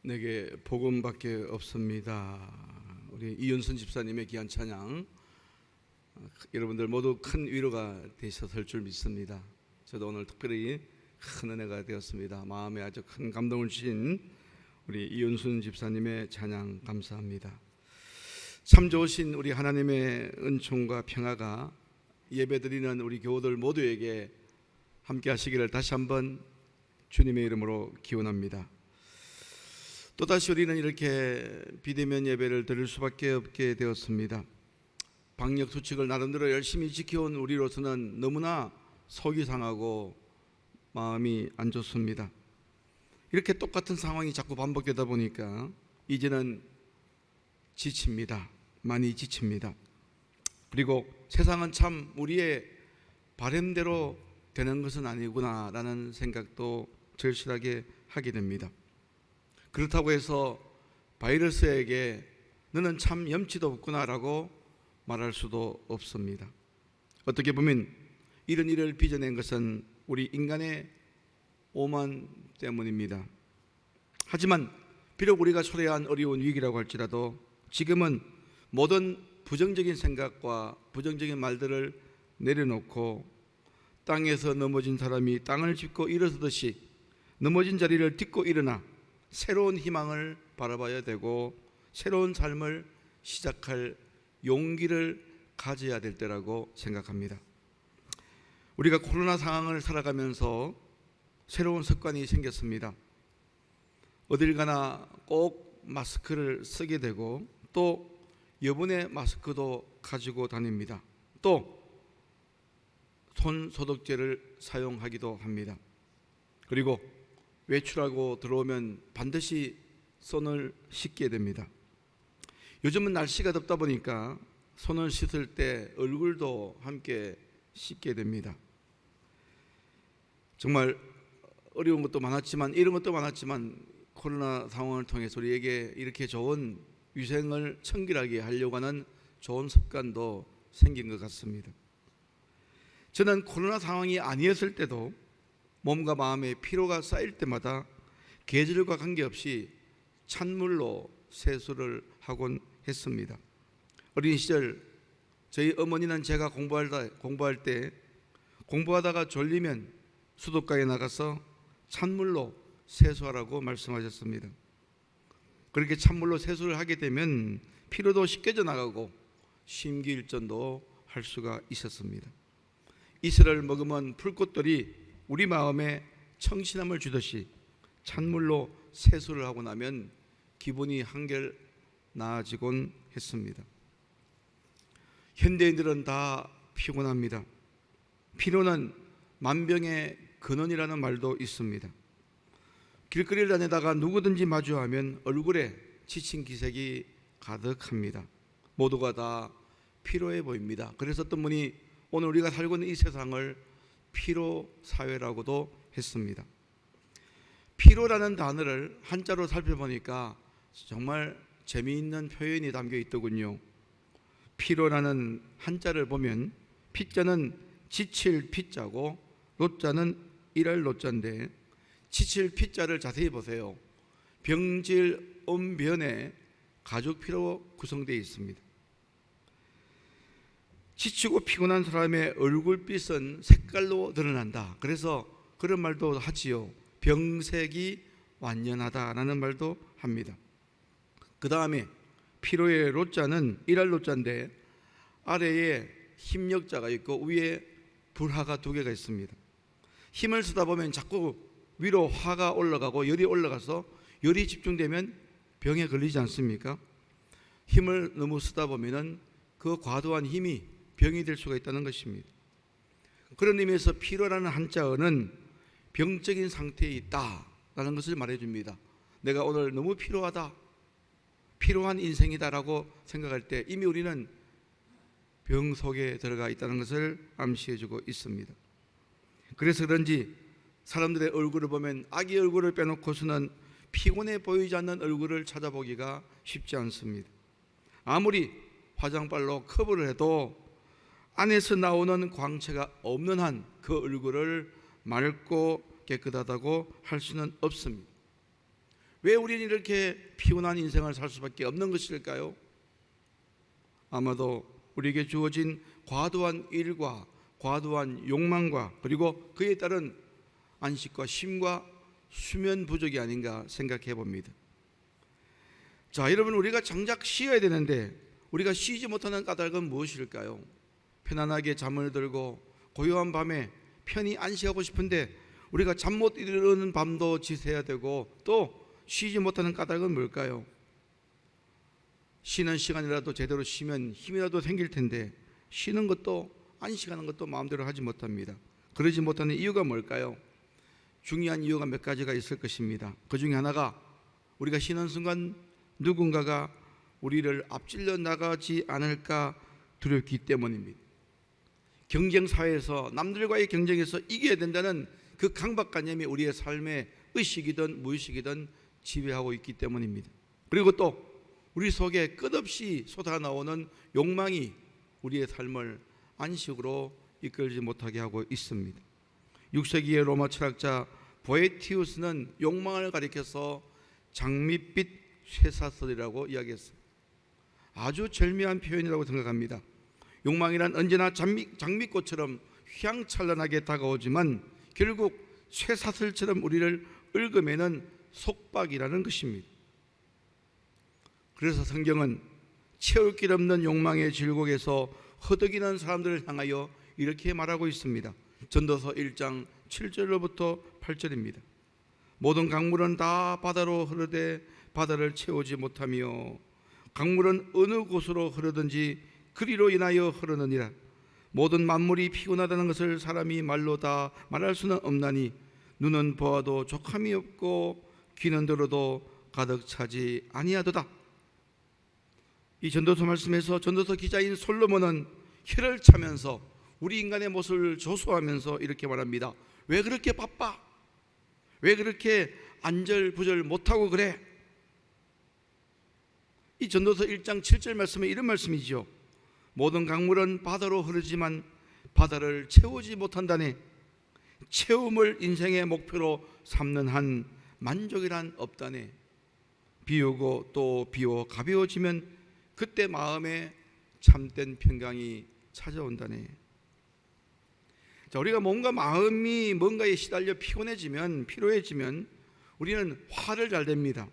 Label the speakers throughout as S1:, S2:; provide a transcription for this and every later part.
S1: 내게 복음밖에 없습니다. 우리 이윤순 집사님의 귀한 찬양, 여러분들 모두 큰 위로가 되셨을 줄 믿습니다. 저도 오늘 특별히 큰 은혜가 되었습니다. 마음에 아주 큰 감동을 주신 우리 이윤순 집사님의 찬양 감사합니다. 참 좋으신 우리 하나님의 은총과 평화가 예배드리는 우리 교우들 모두에게 함께 하시기를 다시 한번 주님의 이름으로 기원합니다. 또다시 우리는 이렇게 비대면 예배를 드릴 수밖에 없게 되었습니다. 방역 수칙을 나름대로 열심히 지켜온 우리로서는 너무나 속이 상하고 마음이 안 좋습니다. 이렇게 똑같은 상황이 자꾸 반복되다 보니까 이제는 지칩니다. 많이 지칩니다. 그리고 세상은 참 우리의 바람대로 되는 것은 아니구나라는 생각도 절실하게 하게 됩니다. 그렇다고 해서 바이러스에게 너는 참 염치도 없구나라고 말할 수도 없습니다. 어떻게 보면 이런 일을 빚어낸 것은 우리 인간의 오만 때문입니다. 하지만 비록 우리가 초래한 어려운 위기라고 할지라도 지금은 모든 부정적인 생각과 부정적인 말들을 내려놓고 땅에서 넘어진 사람이 땅을 짚고 일어서듯이 넘어진 자리를 딛고 일어나 새로운 희망을 바라봐야 되고 새로운 삶을 시작할 용기를 가져야 될 때라고 생각합니다. 우리가 코로나 상황을 살아가면서 새로운 습관이 생겼습니다. 어딜 가나 꼭 마스크를 쓰게 되고 또 여분의 마스크도 가지고 다닙니다. 또 손 소독제를 사용하기도 합니다. 그리고 외출하고 들어오면 반드시 손을 씻게 됩니다. 요즘은 날씨가 덥다 보니까 손을 씻을 때 얼굴도 함께 씻게 됩니다. 정말 어려운 것도 많았지만 이런 것도 많았지만 코로나 상황을 통해서 우리에게 이렇게 좋은 위생을 청결하게 하려고 하는 좋은 습관도 생긴 것 같습니다. 저는 코로나 상황이 아니었을 때도 몸과 마음의 피로가 쌓일 때마다 계절과 관계없이 찬물로 세수를 하곤 했습니다. 어린 시절 저희 어머니는 제가 공부할 때 공부하다가 졸리면 수도가에 나가서 찬물로 세수하라고 말씀하셨습니다. 그렇게 찬물로 세수를 하게 되면 피로도 씻겨져 나가고 심기일전도 할 수가 있었습니다. 이슬을 머금은 풀꽃들이 우리 마음에 청신함을 주듯이 찬물로 세수를 하고 나면 기분이 한결 나아지곤 했습니다. 현대인들은 다 피곤합니다. 피로는 만병의 근원이라는 말도 있습니다. 길거리를 다니다가 누구든지 마주하면 얼굴에 지친 기색이 가득합니다. 모두가 다 피로해 보입니다. 그래서 어떤 분이 오늘 우리가 살고 있는 이 세상을 피로 사회라고도 했습니다. 피로라는 단어를 한자로 살펴보니까 정말 재미있는 표현이 담겨 있더군요. 피로라는 한자를 보면 피자는 지칠 피자고 로자는 일할 로자인데 지칠 피자를 자세히 보세요. 병질 음변에 가죽 피로 구성되어 있습니다. 지치고 피곤한 사람의 얼굴빛은 색깔로 드러난다. 그래서 그런 말도 하지요. 병색이 완연하다라는 말도 합니다. 그 다음에 피로의 로자는 일할 로자인데 아래에 힘력자가 있고 위에 불화가 두 개가 있습니다. 힘을 쓰다 보면 자꾸 위로 화가 올라가고 열이 올라가서 열이 집중되면 병에 걸리지 않습니까? 힘을 너무 쓰다 보면 그 과도한 힘이 병이 될 수가 있다는 것입니다. 그런 의미에서 피로라는 한자어는 병적인 상태에 있다라는 것을 말해줍니다. 내가 오늘 너무 피로하다, 피로한 인생이다라고 생각할 때 이미 우리는 병 속에 들어가 있다는 것을 암시해주고 있습니다. 그래서 그런지 사람들의 얼굴을 보면 아기 얼굴을 빼놓고서는 피곤해 보이지 않는 얼굴을 찾아보기가 쉽지 않습니다. 아무리 화장발로 커버를 해도 안에서 나오는 광채가 없는 한 그 얼굴을 맑고 깨끗하다고 할 수는 없습니다. 왜 우리는 이렇게 피곤한 인생을 살 수밖에 없는 것일까요? 아마도 우리에게 주어진 과도한 일과 과도한 욕망과 그리고 그에 따른 안식과 쉼과 수면 부족이 아닌가 생각해 봅니다. 자, 여러분, 우리가 정작 쉬어야 되는데 우리가 쉬지 못하는 까닭은 무엇일까요? 편안하게 잠을 들고 고요한 밤에 편히 안식하고 싶은데 우리가 잠 못 이루는 밤도 지새야 되고 또 쉬지 못하는 까닭은 뭘까요? 쉬는 시간이라도 제대로 쉬면 힘이라도 생길 텐데 쉬는 것도 안식하는 것도 마음대로 하지 못합니다. 그러지 못하는 이유가 뭘까요? 중요한 이유가 몇 가지가 있을 것입니다. 그 중에 하나가 우리가 쉬는 순간 누군가가 우리를 앞질러 나가지 않을까 두렵기 때문입니다. 경쟁사회에서 남들과의 경쟁에서 이겨야 된다는 그 강박관념이 우리의 삶의 의식이든 무의식이든 지배하고 있기 때문입니다. 그리고 또 우리 속에 끝없이 쏟아나오는 욕망이 우리의 삶을 안식으로 이끌지 못하게 하고 있습니다. 6세기의 로마 철학자 보에티우스는 욕망을 가리켜서 장밋빛 쇠사슬이라고 이야기했습니다. 아주 절묘한 표현이라고 생각합니다. 욕망이란 언제나 장미꽃처럼 휘황찬란하게 다가오지만 결국 쇠사슬처럼 우리를 얽어매는 속박이라는 것입니다. 그래서 성경은 채울 길 없는 욕망의 질곡에서 허덕이는 사람들을 향하여 이렇게 말하고 있습니다. 전도서 1장 7절로부터 8절입니다. 모든 강물은 다 바다로 흐르되 바다를 채우지 못하며 강물은 어느 곳으로 흐르든지 그리로 인하여 흐르느니라. 모든 만물이 피곤하다는 것을 사람이 말로 다 말할 수는 없나니 눈은 보아도 족함이 없고 귀는 들어도 가득 차지 아니하도다. 이 전도서 말씀에서 전도서 기자인 솔로몬은 혀를 차면서 우리 인간의 모습을 조소하면서 이렇게 말합니다. 왜 그렇게 바빠? 왜 그렇게 안절부절 못하고 그래? 이 전도서 1장 7절 말씀에 이런 말씀이죠. 모든 강물은 바다로 흐르지만 바다를 채우지 못한다네. 채움을 인생의 목표로 삼는 한 만족이란 없다네. 비오고 또 비워 가벼워지면 그때 마음에 참된 평강이 찾아온다네. 자, 우리가 뭔가 마음이 뭔가에 시달려 피로해지면 우리는 화를 잘 냅니다.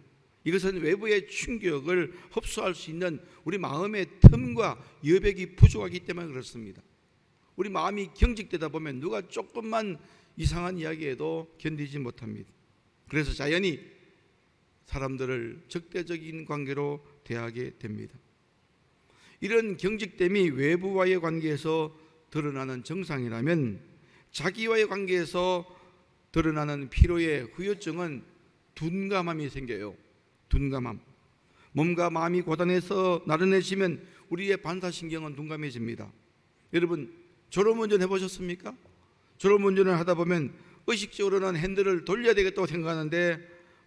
S1: 이것은 외부의 충격을 흡수할 수 있는 우리 마음의 틈과 여백이 부족하기 때문에 그렇습니다. 우리 마음이 경직되다 보면 누가 조금만 이상한 이야기해도 견디지 못합니다. 그래서 자연히 사람들을 적대적인 관계로 대하게 됩니다. 이런 경직됨이 외부와의 관계에서 드러나는 증상이라면 자기와의 관계에서 드러나는 피로의 후유증은 둔감함이 생겨요. 둔감함. 몸과 마음이 고단해서 나른해지면 우리의 반사신경은 둔감해집니다. 여러분, 졸음운전 해보셨습니까? 졸음운전을 하다 보면 의식적으로는 핸들을 돌려야 되겠다고 생각하는데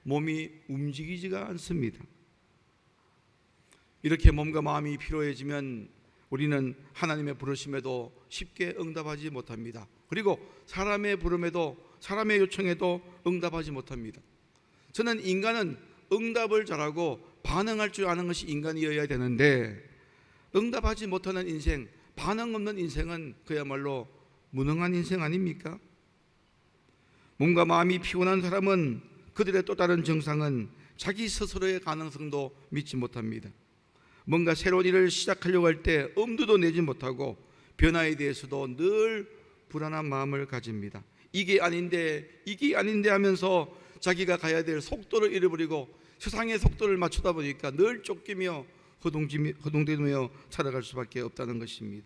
S1: 몸이 움직이지가 않습니다. 이렇게 몸과 마음이 피로해지면 우리는 하나님의 부르심에도 쉽게 응답하지 못합니다. 그리고 사람의 부름에도 사람의 요청에도 응답하지 못합니다. 저는 인간은 응답을 잘하고 반응할 줄 아는 것이 인간이어야 되는데 응답하지 못하는 인생, 반응 없는 인생은 그야말로 무능한 인생 아닙니까? 몸과 마음이 피곤한 사람은 그들의 또 다른 증상은 자기 스스로의 가능성도 믿지 못합니다. 뭔가 새로운 일을 시작하려고 할 때 엄두도 내지 못하고 변화에 대해서도 늘 불안한 마음을 가집니다. 이게 아닌데 하면서 자기가 가야 될 속도를 잃어버리고 세상의 속도를 맞추다 보니까 늘 쫓기며 허둥대며 살아갈 수밖에 없다는 것입니다.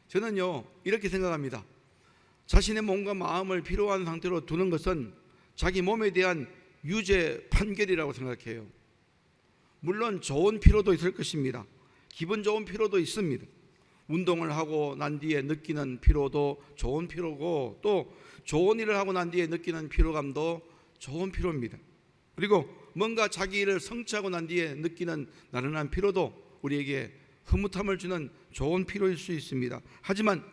S1: 저는요 이렇게 생각합니다. 자신의 몸과 마음을 피로한 상태로 두는 것은 자기 몸에 대한 유죄 판결이라고 생각해요. 물론 좋은 피로도 있을 것입니다. 기분 좋은 피로도 있습니다. 운동을 하고 난 뒤에 느끼는 피로도 좋은 피로고 또 좋은 일을 하고 난 뒤에 느끼는 피로감도 좋은 피로입니다. 그리고 뭔가 자기 일을 성취하고 난 뒤에 느끼는 나른한 피로도 우리에게 흐뭇함을 주는 좋은 피로일 수 있습니다. 하지만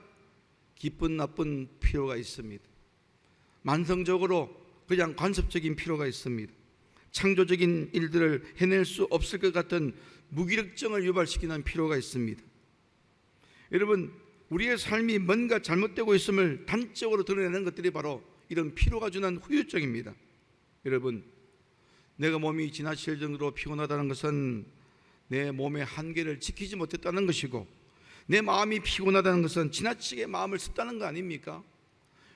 S1: 기쁜 나쁜 피로가 있습니다. 만성적으로 그냥 관습적인 피로가 있습니다. 창조적인 일들을 해낼 수 없을 것 같은 무기력증을 유발시키는 필요가 있습니다. 여러분, 우리의 삶이 뭔가 잘못되고 있음을 단적으로 드러내는 것들이 바로 이런 피로가 주는 후유증입니다. 여러분, 내가 몸이 지나칠 정도로 피곤하다는 것은 내 몸의 한계를 지키지 못했다는 것이고, 내 마음이 피곤하다는 것은 지나치게 마음을 썼다는 거 아닙니까?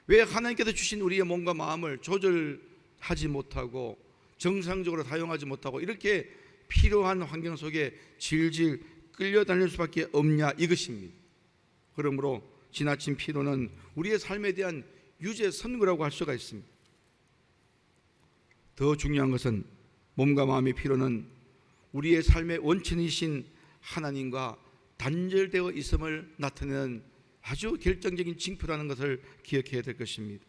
S1: 왜 하나님께서 주신 우리의 몸과 마음을 조절하지 못하고 정상적으로 사용하지 못하고 이렇게 필요한 환경 속에 질질 끌려다닐 수밖에 없냐, 이것입니다. 그러므로 지나친 피로는 우리의 삶에 대한 유죄 선고라고 할 수가 있습니다. 더 중요한 것은 몸과 마음의 피로는 우리의 삶의 원천이신 하나님과 단절되어 있음을 나타내는 아주 결정적인 징표라는 것을 기억해야 될 것입니다.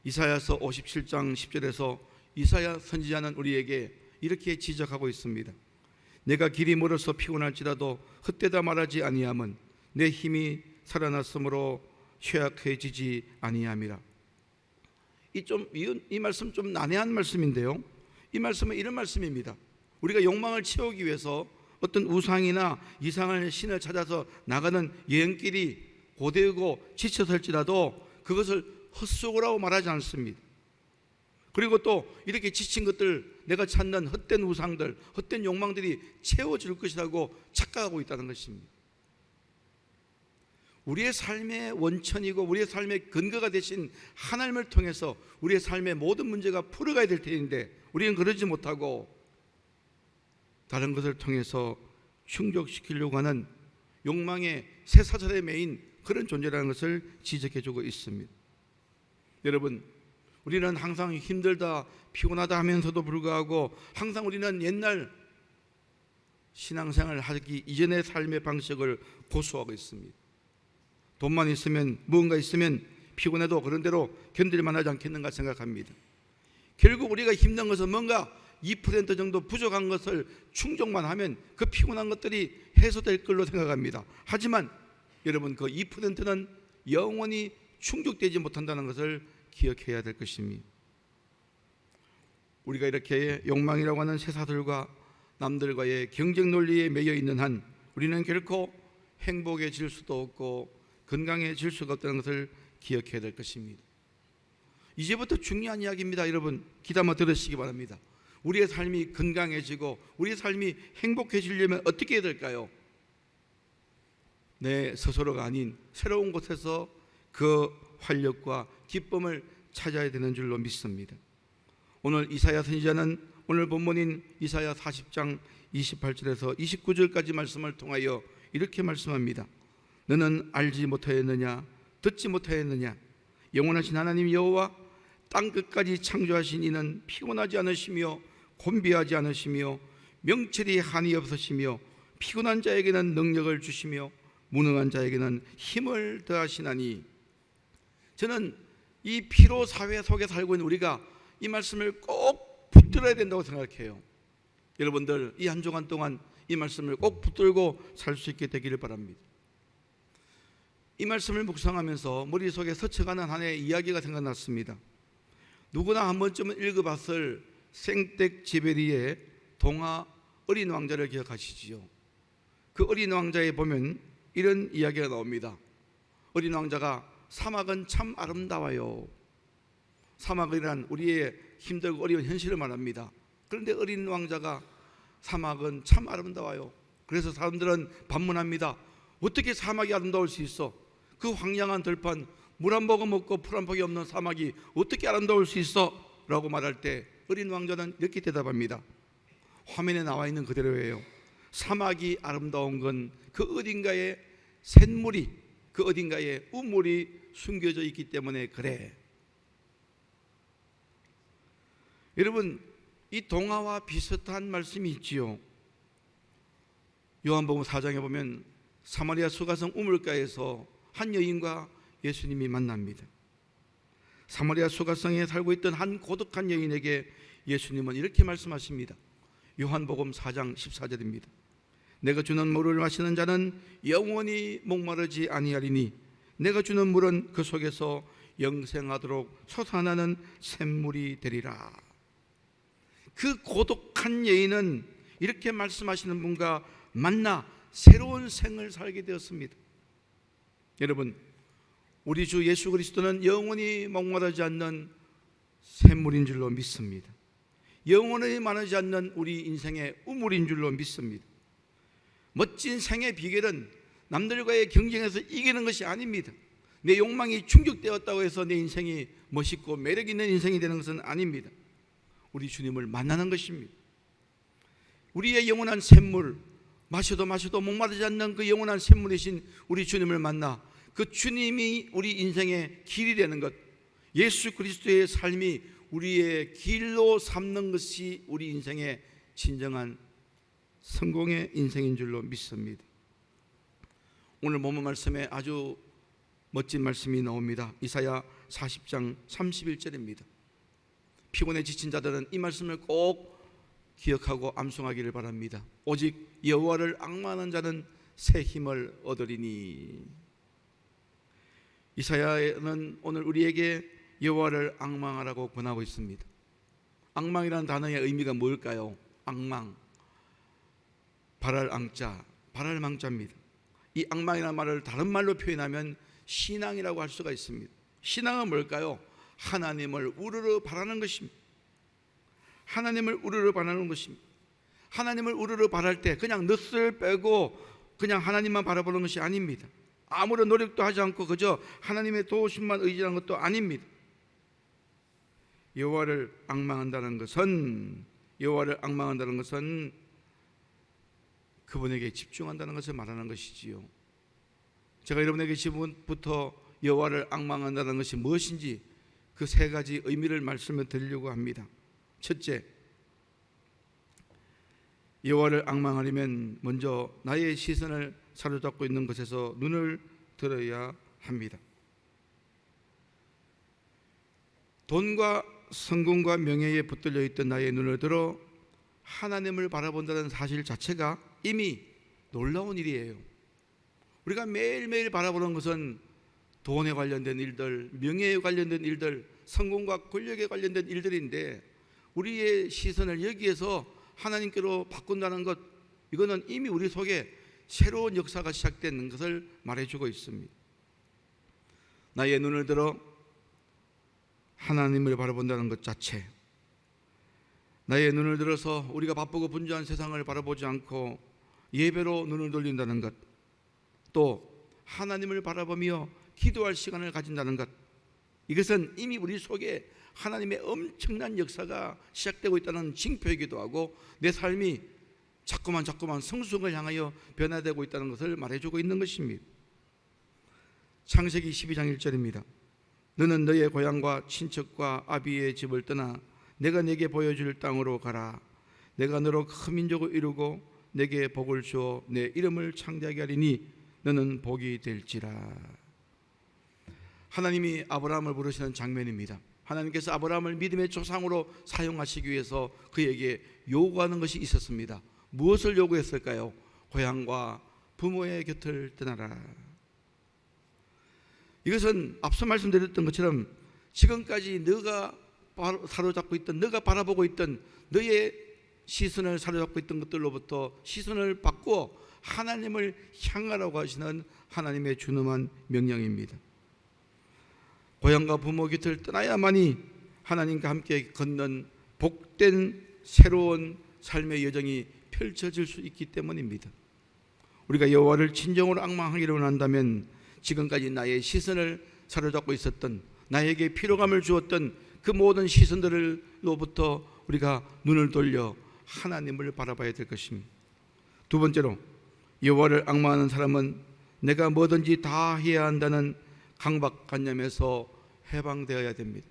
S1: 이사야서 57장 10절에서 이사야 선지자는 우리에게 이렇게 지적하고 있습니다. 내가 길이 멀어서 피곤할지라도 헛되다 말하지 아니함은 내 힘이 살아났으므로 쇠약해지지 아니함이라. 이 말씀 좀 난해한 말씀인데요, 이 말씀은 이런 말씀입니다. 우리가 욕망을 채우기 위해서 어떤 우상이나 이상한 신을 찾아서 나가는 여행길이 고되고 지쳐설지라도 그것을 헛수고라고 말하지 않습니다. 그리고 또 이렇게 지친 것들, 내가 찾는 헛된 우상들, 헛된 욕망들이 채워줄 것이라고 착각하고 있다는 것입니다. 우리의 삶의 원천이고 우리의 삶의 근거가 되신 하나님을 통해서 우리의 삶의 모든 문제가 풀어가야 될 텐데 우리는 그러지 못하고 다른 것을 통해서 충족시키려고 하는 욕망의 쇠사슬에 매인 그런 존재라는 것을 지적해주고 있습니다. 여러분, 우리는 항상 힘들다, 피곤하다 하면서도 불구하고 항상 우리는 옛날 신앙생활을 하기 이전의 삶의 방식을 고수하고 있습니다. 돈만 있으면, 무언가 있으면 피곤해도 그런 대로 견딜만 하지 않겠는가 생각합니다. 결국 우리가 힘든 것은 뭔가 2% 정도 부족한 것을 충족만 하면 그 피곤한 것들이 해소될 걸로 생각합니다. 하지만 여러분, 그 2%는 영원히 충족되지 못한다는 것을 기억해야 될 것입니다. 우리가 이렇게 욕망이라고 하는 쇠사슬과 남들과의 경쟁 논리에 매여 있는 한 우리는 결코 행복해질 수도 없고 건강해질 수가 없다는 것을 기억해야 될 것입니다. 이제부터 중요한 이야기입니다. 여러분, 귀담아 들으시기 바랍니다. 우리의 삶이 건강해지고 우리의 삶이 행복해지려면 어떻게 해야 될까요? 내 스스로가 아닌 새로운 곳에서 그 활력과 기쁨을 찾아야 되는 줄로 믿습니다. 오늘 이사야 선지자는 오늘 본문인 이사야 40장 28절에서 29절까지 말씀을 통하여 이렇게 말씀합니다. 너는 알지 못하였느냐? 듣지 못하였느냐? 영원하신 하나님 여호와 땅 끝까지 창조하신 이는 피곤하지 않으시며 곤비하지 않으시며 명철이 한이 없으시며 피곤한 자에게는 능력을 주시며 무능한 자에게는 힘을 더하시나니. 저는 이 피로 사회 속에 살고 있는 우리가 이 말씀을 꼭 붙들어야 된다고 생각해요. 여러분들, 이 한 주간 동안 이 말씀을 꼭 붙들고 살 수 있게 되기를 바랍니다. 이 말씀을 묵상하면서 머릿속에 스쳐가는 한 해의 이야기가 생각났습니다. 누구나 한 번쯤은 읽어봤을 생텍쥐페리의 동화 어린 왕자를 기억하시지요? 그 어린 왕자에 보면 이런 이야기가 나옵니다. 어린 왕자가 사막은 참 아름다워요. 사막이란 우리의 힘들고 어려운 현실을 말합니다. 그런데 어린 왕자가 사막은 참 아름다워요. 그래서 사람들은 반문합니다. 어떻게 사막이 아름다울 수 있어? 그 황량한 들판, 물 한 모금 없고 풀 한 폭이 없는 사막이 어떻게 아름다울 수 있어? 라고 말할 때 어린 왕자는 이렇게 대답합니다. 화면에 나와 있는 그대로예요. 사막이 아름다운 건 그 어딘가에 샘물이, 그 어딘가에 우물이 숨겨져 있기 때문에 그래. 여러분, 이 동화와 비슷한 말씀이 있지요. 요한복음 4장에 보면 사마리아 수가성 우물가에서 한 여인과 예수님이 만납니다. 사마리아 수가성에 살고 있던 한 고독한 여인에게 예수님은 이렇게 말씀하십니다. 요한복음 4장 14절입니다. 내가 주는 물을 마시는 자는 영원히 목마르지 아니하리니 내가 주는 물은 그 속에서 영생하도록 솟아나는 샘물이 되리라. 그 고독한 여인은 이렇게 말씀하시는 분과 만나 새로운 생을 살게 되었습니다. 여러분, 우리 주 예수 그리스도는 영원히 목마르지 않는 샘물인 줄로 믿습니다. 영원히 마르지 않는 우리 인생의 우물인 줄로 믿습니다. 멋진 생의 비결은 남들과의 경쟁에서 이기는 것이 아닙니다. 내 욕망이 충족되었다고 해서 내 인생이 멋있고 매력 있는 인생이 되는 것은 아닙니다. 우리 주님을 만나는 것입니다. 우리의 영원한 샘물, 마셔도 목마르지 않는 그 영원한 샘물이신 우리 주님을 만나 그 주님이 우리 인생의 길이 되는 것, 예수 그리스도의 삶이 우리의 길로 삼는 것이 우리 인생의 진정한 성공의 인생인 줄로 믿습니다. 오늘 본문 말씀에 아주 멋진 말씀이 나옵니다. 이사야 40장 31절입니다. 피곤해 지친 자들은 이 말씀을 꼭 기억하고 암송하기를 바랍니다. 오직 여호와를 앙망하는 자는 새 힘을 얻으리니. 이사야는 오늘 우리에게 여호와를 앙망하라고 권하고 있습니다. 앙망이라는 단어의 의미가 뭘까요? 앙망, 바랄 앙자, 바랄 망자입니다. 이 앙망이라는 말을 다른 말로 표현하면 신앙이라고 할 수가 있습니다. 신앙은 뭘까요? 하나님을 우러러 바라는 것입니다. 하나님을 우러러 바라는 것입니다. 하나님을 우러러 바랄 때 그냥 넛을 빼고 그냥 하나님만 바라보는 것이 아닙니다. 아무런 노력도 하지 않고 그저 하나님의 도우심만 의지하는 것도 아닙니다. 여호와를 앙망한다는 것은 그분에게 집중한다는 것을 말하는 것이지요. 제가 여러분에게 지금부터 여호와를 앙망한다는 것이 무엇인지 그 세 가지 의미를 말씀을 드리려고 합니다. 첫째, 여호와를 앙망하려면 먼저 나의 시선을 사로잡고 있는 것에서 눈을 들어야 합니다. 돈과 성공과 명예에 붙들려 있던 나의 눈을 들어 하나님을 바라본다는 사실 자체가 이미 놀라운 일이에요. 우리가 매일매일 바라보는 것은 돈에 관련된 일들, 명예에 관련된 일들, 성공과 권력에 관련된 일들인데 우리의 시선을 여기에서 하나님께로 바꾼다는 것, 이거는 이미 우리 속에 새로운 역사가 시작되는 것을 말해주고 있습니다. 나의 눈을 들어 하나님을 바라본다는 것 자체, 나의 눈을 들어서 우리가 바쁘고 분주한 세상을 바라보지 않고 예배로 눈을 돌린다는 것, 또 하나님을 바라보며 기도할 시간을 가진다는 것, 이것은 이미 우리 속에 하나님의 엄청난 역사가 시작되고 있다는 징표이기도 하고 내 삶이 자꾸만 성숙을 향하여 변화되고 있다는 것을 말해주고 있는 것입니다. 창세기 12장 1절입니다. 너는 너의 고향과 친척과 아비의 집을 떠나 내가 네게 보여줄 땅으로 가라. 내가 너로 큰 민족을 이루고 내게 복을 주어 내 이름을 창대하게 하리니 너는 복이 될지라. 하나님이 아브라함을 부르시는 장면입니다. 하나님께서 아브라함을 믿음의 조상으로 사용하시기 위해서 그에게 요구하는 것이 있었습니다. 무엇을 요구했을까요? 고향과 부모의 곁을 떠나라. 이것은 앞서 말씀드렸던 것처럼 지금까지 너가 사로잡고 있던, 너가 바라보고 있던 너의 시선을 사로잡고 있던 것들로부터 시선을 바꾸어 하나님을 향하라고 하시는 하나님의 준엄한 명령입니다. 고향과 부모 곁을 떠나야만이 하나님과 함께 걷는 복된 새로운 삶의 여정이 펼쳐질 수 있기 때문입니다. 우리가 여호와를 진정으로 앙망하기를 원한다면 지금까지 나의 시선을 사로잡고 있었던, 나에게 피로감을 주었던 그 모든 시선들로부터 우리가 눈을 돌려 하나님을 바라봐야 될 것입니다. 두 번째로, 여호와를 앙망하는 사람은 내가 뭐든지 다 해야 한다는 강박관념에서 해방되어야 됩니다.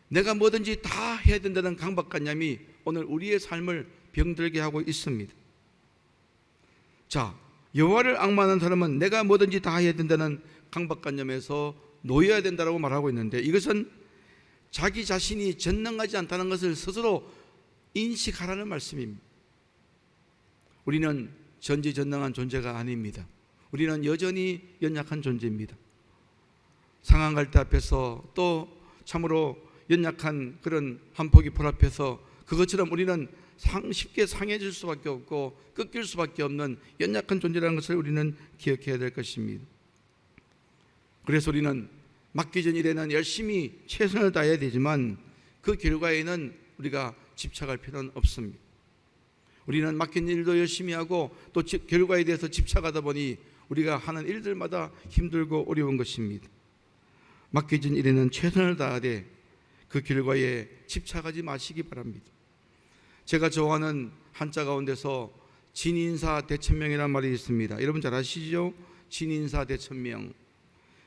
S1: 내가 뭐든지 다 해야 된다는 강박관념이 오늘 우리의 삶을 병들게 하고 있습니다. 자, 여호와를 앙망하는 사람은 내가 뭐든지 다 해야 된다는 강박관념에서 놓여야 된다고 말하고 있는데, 이것은 자기 자신이 전능하지 않다는 것을 스스로 인식하라는 말씀입니다. 우리는 전지전능한 존재가 아닙니다. 우리는 여전히 연약한 존재입니다. 상한 갈대 앞에서 또 참으로 연약한 그런 한 포기 풀 앞에서 그것처럼 우리는 쉽게 상해질 수밖에 없고 꺾일 수밖에 없는 연약한 존재라는 것을 우리는 기억해야 될 것입니다. 그래서 우리는 맡기 전 일에는 열심히 최선을 다해야 되지만 그 결과에는 우리가 집착할 필요는 없습니다. 우리는 맡긴 일도 열심히 하고 또 결과에 대해서 집착하다 보니 우리가 하는 일들마다 힘들고 어려운 것입니다. 맡겨진 일에는 최선을 다하되 그 결과에 집착하지 마시기 바랍니다. 제가 좋아하는 한자 가운데서 진인사 대천명이라는 말이 있습니다. 여러분 잘 아시죠? 진인사 대천명.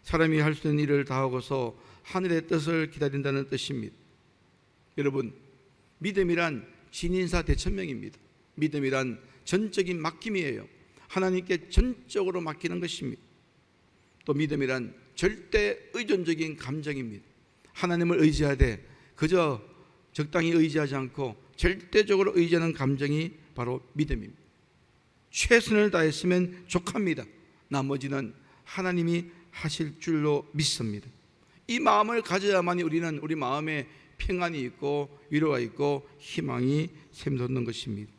S1: 사람이 할 수 있는 일을 다하고서 하늘의 뜻을 기다린다는 뜻입니다. 여러분, 믿음이란 진인사 대천명입니다. 믿음이란 전적인 맡김이에요. 하나님께 전적으로 맡기는 것입니다. 또 믿음이란 절대 의존적인 감정입니다. 하나님을 의지하되 그저 적당히 의지하지 않고 절대적으로 의지하는 감정이 바로 믿음입니다. 최선을 다했으면 족합니다. 나머지는 하나님이 하실 줄로 믿습니다. 이 마음을 가져야만이 우리는 우리 마음에 평안이 있고 위로가 있고 희망이 샘솟는 것입니다.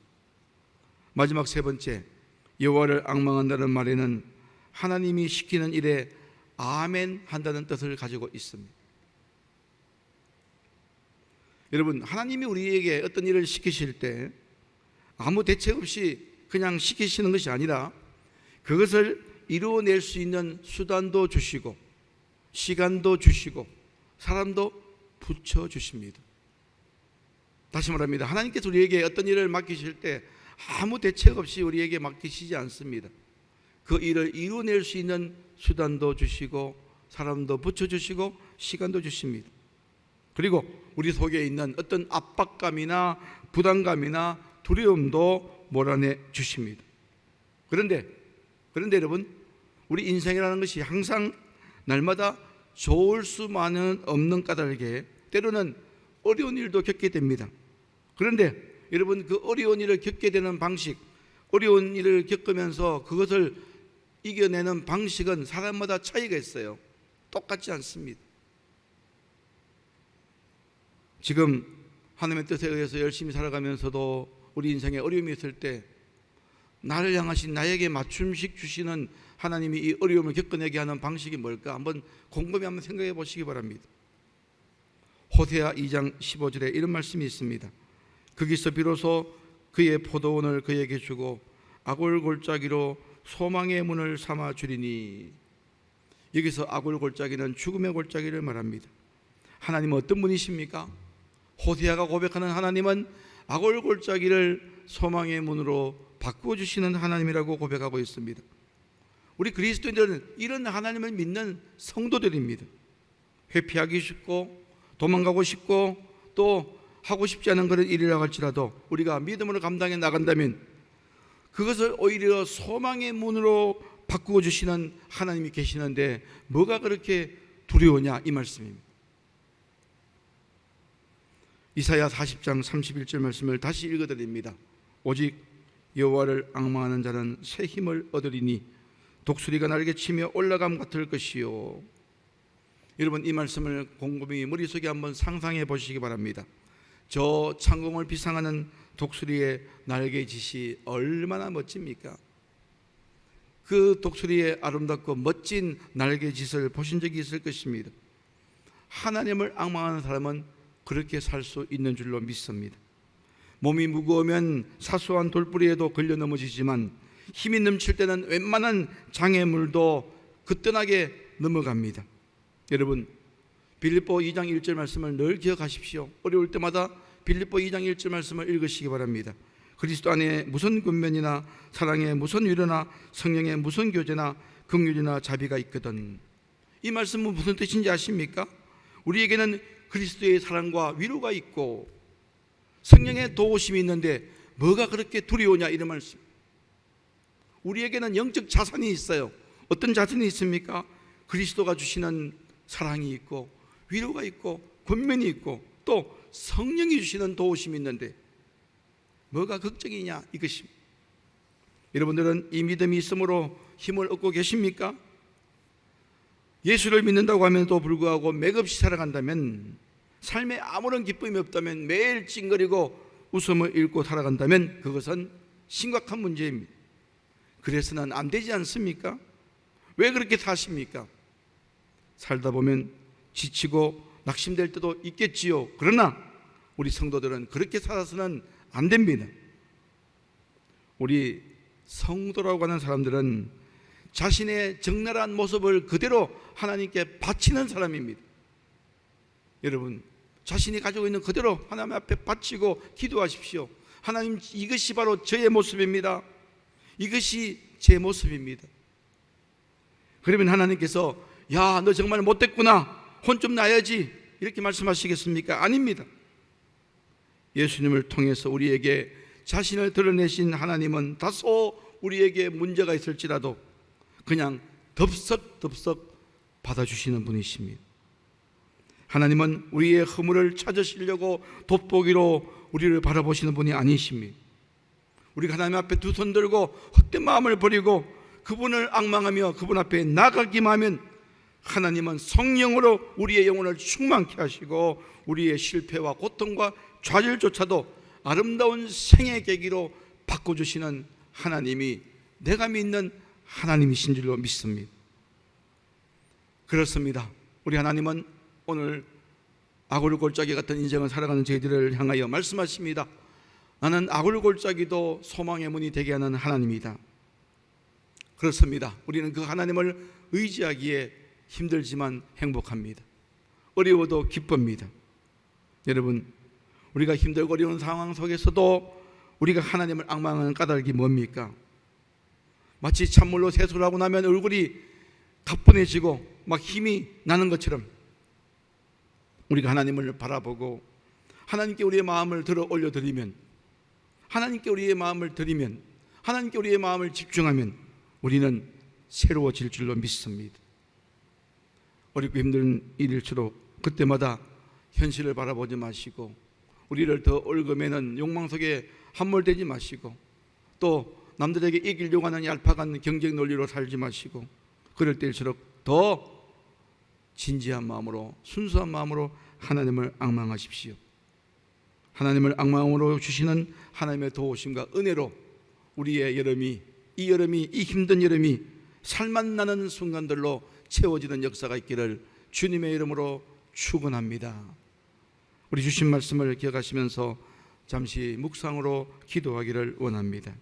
S1: 마지막 세 번째, 여호와를 앙망한다는 말에는 하나님이 시키는 일에 아멘 한다는 뜻을 가지고 있습니다. 여러분, 하나님이 우리에게 어떤 일을 시키실 때 아무 대책 없이 그냥 시키시는 것이 아니라 그것을 이루어낼 수 있는 수단도 주시고 시간도 주시고 사람도 붙여주십니다. 다시 말합니다. 하나님께서 우리에게 어떤 일을 맡기실 때 아무 대책 없이 우리에게 맡기시지 않습니다. 그 일을 이루어낼 수 있는 수단도 주시고 사람도 붙여주시고 시간도 주십니다. 그리고 우리 속에 있는 어떤 압박감이나 부담감이나 두려움도 몰아내 주십니다. 그런데 여러분, 우리 인생이라는 것이 항상 날마다 좋을 수만은 없는 까닭에 때로는 어려운 일도 겪게 됩니다. 그런데 여러분, 그 어려운 일을 겪게 되는 방식, 어려운 일을 겪으면서 그것을 이겨내는 방식은 사람마다 차이가 있어요. 똑같지 않습니다. 지금 하나님의 뜻에 의해서 열심히 살아가면서도 우리 인생에 어려움이 있을 때 나를 향하신 나에게 맞춤식 주시는 하나님이 이 어려움을 겪어내게 하는 방식이 뭘까? 한번 곰곰이 한번 생각해 보시기 바랍니다. 호세아 2장 15절에 이런 말씀이 있습니다. 거기서 비로소 그의 포도원을 그에게 주고 아골골짜기로 소망의 문을 삼아 주리니. 여기서 아골골짜기는 죽음의 골짜기를 말합니다. 하나님은 어떤 분이십니까? 호세아가 고백하는 하나님은 아골골짜기를 소망의 문으로 바꾸어 주시는 하나님이라고 고백하고 있습니다. 우리 그리스도인들은 이런 하나님을 믿는 성도들입니다. 회피하기 쉽고 도망가고 싶고 또 하고 싶지 않은 그런 일이라고 할지라도 우리가 믿음으로 감당해 나간다면 그것을 오히려 소망의 문으로 바꾸어 주시는 하나님이 계시는데 뭐가 그렇게 두려우냐, 이 말씀입니다. 이사야 40장 31절 말씀을 다시 읽어드립니다. 오직 여호와를 앙망하는 자는 새 힘을 얻으리니 독수리가 날개치며 올라감 같을 것이요. 여러분, 이 말씀을 곰곰이 머릿속에 한번 상상해 보시기 바랍니다. 저 창공을 비상하는 독수리의 날개짓이 얼마나 멋집니까? 그 독수리의 아름답고 멋진 날개짓을 보신 적이 있을 것입니다. 하나님을 앙망하는 사람은 그렇게 살 수 있는 줄로 믿습니다. 몸이 무거우면 사소한 돌부리에도 걸려 넘어지지만 힘이 넘칠 때는 웬만한 장애물도 그뜬하게 넘어갑니다. 여러분, 빌립보 2장 1절 말씀을 늘 기억하십시오. 어려울 때마다 빌립보 2장 1절 말씀을 읽으시기 바랍니다. 그리스도 안에 무슨 권면이나 사랑에 무슨 위로나 성령의 무슨 교제나 긍휼이나 자비가 있거든. 이 말씀은 무슨 뜻인지 아십니까? 우리에게는 그리스도의 사랑과 위로가 있고 성령의 도우심이 있는데 뭐가 그렇게 두려우냐, 이런 말씀. 우리에게는 영적 자산이 있어요. 어떤 자산이 있습니까? 그리스도가 주시는 사랑이 있고 위로가 있고 권면이 있고 또 성령이 주시는 도우심이 있는데 뭐가 걱정이냐, 이것입니다. 여러분들은 이 믿음이 있으므로 힘을 얻고 계십니까? 예수를 믿는다고 하면도 불구하고 맥없이 살아간다면, 삶에 아무런 기쁨이 없다면, 매일 찡거리고 웃음을 잃고 살아간다면 그것은 심각한 문제입니다. 그래서는 안 되지 않습니까? 왜 그렇게 사십니까? 살다 보면 지치고 낙심될 때도 있겠지요. 그러나 우리 성도들은 그렇게 살아서는 안 됩니다. 우리 성도라고 하는 사람들은 자신의 적나라한 모습을 그대로 하나님께 바치는 사람입니다. 여러분, 자신이 가지고 있는 그대로 하나님 앞에 바치고 기도하십시오. 하나님, 이것이 바로 저의 모습입니다. 이것이 제 모습입니다. 그러면 하나님께서 야, 너 정말 못됐구나, 혼 좀 나야지, 이렇게 말씀하시겠습니까? 아닙니다. 예수님을 통해서 우리에게 자신을 드러내신 하나님은 다소 우리에게 문제가 있을지라도 그냥 덥석덥석 받아주시는 분이십니다. 하나님은 우리의 허물을 찾으시려고 돋보기로 우리를 바라보시는 분이 아니십니다. 우리가 하나님 앞에 두 손 들고 헛된 마음을 버리고 그분을 앙망하며 그분 앞에 나가기만 하면 하나님은 성령으로 우리의 영혼을 충만케 하시고 우리의 실패와 고통과 좌절조차도 아름다운 생의 계기로 바꿔주시는 하나님이 내가 믿는 하나님이신 줄로 믿습니다. 그렇습니다. 우리 하나님은 오늘 아굴골짜기 같은 인생을 살아가는 저희들을 향하여 말씀하십니다. 나는 아굴골짜기도 소망의 문이 되게 하는 하나님이다. 그렇습니다. 우리는 그 하나님을 의지하기에 힘들지만 행복합니다. 어려워도 기쁩니다. 여러분, 우리가 힘들고 어려운 상황 속에서도 우리가 하나님을 앙망하는 까닭이 뭡니까? 마치 찬물로 세수를 하고 나면 얼굴이 가뿐해지고 막 힘이 나는 것처럼 우리가 하나님을 바라보고 하나님께 우리의 마음을 들어 올려드리면, 하나님께 우리의 마음을 드리면, 하나님께 우리의 마음을 집중하면 우리는 새로워질 줄로 믿습니다. 어렵고 힘든 일일수록 그때마다 현실을 바라보지 마시고 우리를 더 얽어매는 욕망 속에 함몰되지 마시고 또 남들에게 이기려고 하는 얄팍한 경쟁 논리로 살지 마시고 그럴 때일수록 더 진지한 마음으로 순수한 마음으로 하나님을 앙망하십시오. 하나님을 앙망으로 주시는 하나님의 도우심과 은혜로 우리의 여름이, 이 힘든 여름이 살맛 나는 순간들로 채워지는 역사가 있기를 주님의 이름으로 축원합니다. 우리 주신 말씀을 기억하시면서 잠시 묵상으로 기도하기를 원합니다.